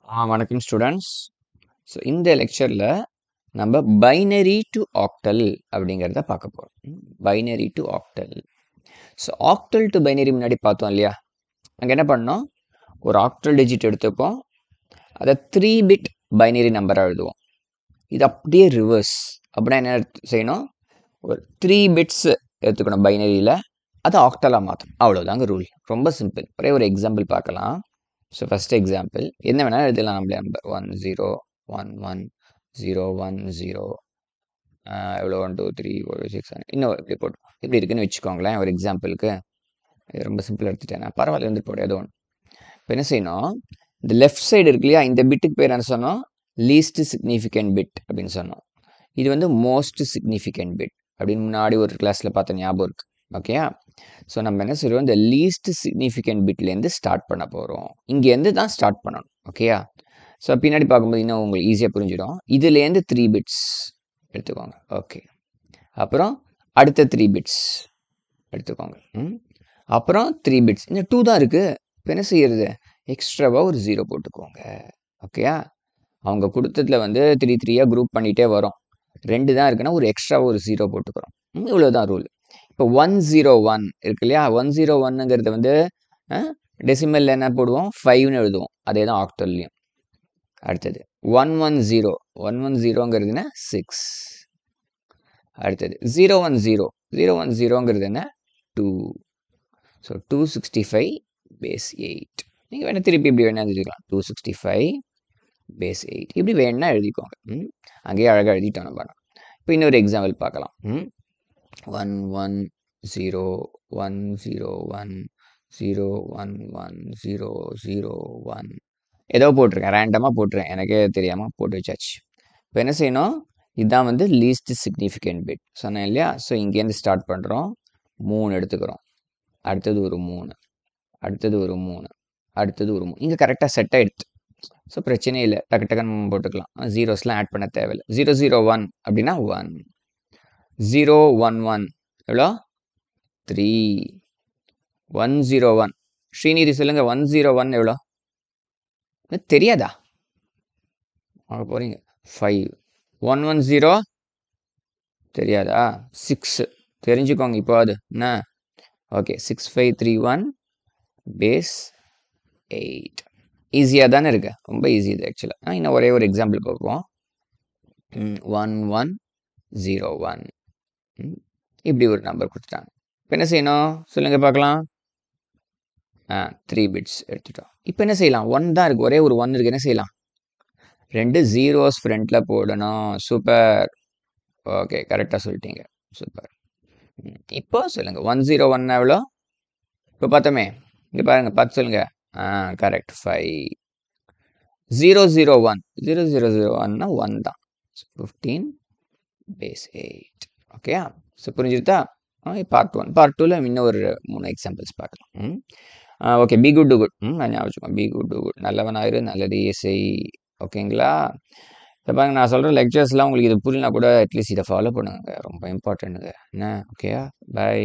வணக்கம் students. So இந்த லெக்சரில் நம்ம பைனரி டு ஆக்டல் அப்படிங்கிறத பார்க்க போகிறோம். Binary to octal. So octal to binary முன்னாடி பார்த்தோம் இல்லையா? அங்கே என்ன பண்ணோம்? ஒரு ஆக்டல் டிஜிட் எடுத்துப்போம், அதை 3 பிட் பைனரி நம்பராக எழுதுவோம். இது அப்படியே ரிவர்ஸ். அப்படின்னா என்ன செய்யணும்? ஒரு 3 பிட்ஸ் எடுத்துக்கணும் பைனரியில், அதை ஆக்டலாக மாற்றணும். அவ்வளோதாங்க ரூல். ரொம்ப சிம்பிள். ஒரே ஒரு எக்ஸாம்பிள் பார்க்கலாம். ஸோ ஃபஸ்ட் எக்ஸாம்பிள் என்ன வேணாலும் எழுதலாம். நம்மளே நம்பர் 1 0 1 1 0 1 0 எவ்வளோ 1 2 3 4 6 7 இன்னும் இப்படி போட்டு இப்படி இருக்குன்னு வச்சுக்கோங்களேன். ஒரு எக்ஸாம்பிளுக்கு இது ரொம்ப சிம்பிள் எடுத்துட்டேன். பரவாயில்ல இருந்து போட ஏதோ ஒன்று. இப்போ என்ன செய்யணும்? இந்த லெஃப்ட் சைடு இருக்கு இல்லையா, இந்த பிட்டுக்கு பேர் என்ன சொன்னோம்? லீஸ்ட் சிக்னிஃபிகண்ட் பிட் அப்படின்னு சொன்னோம். இது வந்து மோஸ்ட் சிக்னிஃபிகண்ட் பிட் அப்படின்னு முன்னாடி ஒரு கிளாஸில் பார்த்த ஞாபகம் இருக்குது. ஓகேயா? ஸோ நம்ம என்ன சொல்லுவோம்? இந்த லீஸ்ட் சிக்னிஃபிகண்ட் பிட்லேருந்து ஸ்டார்ட் பண்ண போகிறோம். இங்கேருந்து தான் ஸ்டார்ட் பண்ணணும். ஓகேயா? ஸோ பின்னாடி பார்க்கும்போது இன்னும் உங்களுக்கு ஈஸியாக புரிஞ்சிடும். இதுலேருந்து 3 பிட்ஸ் எடுத்துக்கோங்க. ஓகே, அப்புறம் அடுத்த 3 பிட்ஸ் எடுத்துக்கோங்க. அப்புறம் 3 பிட்ஸ். இன்னும் 2 தான் இருக்குது. இப்போ என்ன செய்யறது? எக்ஸ்ட்ராவாக ஒரு 0 போட்டுக்கோங்க. ஓகேயா? அவங்க கொடுத்ததில் வந்து 3 3யாக குரூப் பண்ணிகிட்டே வரும். 2 தான் இருக்குன்னா ஒரு எக்ஸ்ட்ராவாக ஒரு 0 போட்டுக்கிறோம். இவ்வளோதான் ரூல். இப்போ 101 இருக்கு இல்லையா? 101ங்கிறது வந்து டெசிமலில் என்ன போடுவோம்? 5ன்னு எழுதுவோம். அதே தான் ஆக்டல்லையும். அடுத்தது 110 110ங்கிறது என்ன? 6. அடுத்தது 010 என்ன? 2. So 265 base 8. நீங்கள் வேணால் திருப்பி இப்படி வேணால் எழுதிக்கலாம். 265 பேஸ் 8 இப்படி வேணா எழுதிக்கோங்க. அங்கேயே அழகாக எழுதிட்டோம் நம்ம. இப்போ இன்னொரு எக்ஸாம்பிள் பார்க்கலாம். 1 1 0 1 0 1 0 1 1 0 0 1 ஏதோ போட்டிருக்கேன், ரேண்டமாக போட்டுருக்கேன், எனக்கே தெரியாமல் போட்டு வச்சாச்சு. இப்போ என்ன செய்யணும்? இதுதான் வந்து லீஸ்ட் சிக்னிஃபிகண்ட் பிட் சொன்னேன் இல்லையா? ஸோ இங்கேருந்து ஸ்டார்ட் பண்ணுறோம். 3 எடுத்துக்கிறோம். அடுத்தது ஒரு 3, அடுத்தது ஒரு 3, அடுத்தது ஒரு 3. இங்கே கரெக்டாக செட் ஆகிடுது. ஸோ பிரச்சனை இல்லை, டக்கு டக்குன்னு போட்டுக்கலாம். ஜீரோஸ்லாம் ஆட் பண்ண தேவையில்லை. 001 அப்படின்னா 1. 011 எவ்வளோ? 3. 101 ஸ்ரீநிதி சொல்லுங்க. 101 எவ்வளோ? தெரியாதா? வாங்க போறீங்க. 5. 110 தெரியாதா? 6 தெரிஞ்சுக்கோங்க இப்போ. அது என்ன? Okay, 6531 base 8. ஈஸியாக தானே இருக்கு? ரொம்ப ஈஸி இது ஆக்சுவலாக. இன்னும் ஒரே ஒரு எக்ஸாம்பிள் பார்ப்போம். 1101 இப்படி ஒரு நம்பர் கொடுத்துட்டாங்க. இப்போ என்ன செய்யணும் சொல்லுங்க பார்க்கலாம். 3 பிட்ஸ் எடுத்துட்டோம். இப்போ என்ன செய்யலாம்? 1 தான் இருக்குது, ஒரே ஒரு 1 இருக்குது. என்ன செய்யலாம்? 2 ஜீரோஸ் ஃப்ரண்ட்டில் போடணும். சூப்பர். ஓகே, கரெக்டாக சொல்லிட்டீங்க. சூப்பர். இப்போ சொல்லுங்க, 101 எவ்வளோ? இப்போ பார்த்தோமே, இங்கே பாருங்க, பார்த்து சொல்லுங்க. கரெக்ட், 5. 001 0001னா 1 தான். 15 பேஸ் 8. ஓகே, ஸோ புரிஞ்சுருத்தா? பார்ட் 1. பார்ட் 2ல இன்னும் ஒரு 3 எக்ஸாம்பிள்ஸ் பார்க்கலாம். Okay, be good to good. ஞாபகம், பி குட் டு குட். நல்லவனாயிரு, நல்லதையே செய். ஓகேங்களா? இப்போ பாருங்க, நான் சொல்கிற லெக்சர்ஸ்லாம் உங்களுக்கு இது புரியலனா கூட அட்லீஸ்ட் இதை ஃபாலோ பண்ணுங்க. ரொம்ப இம்பார்ட்டன்ட்டுங்க. என்ன? ஓகேயா? பை.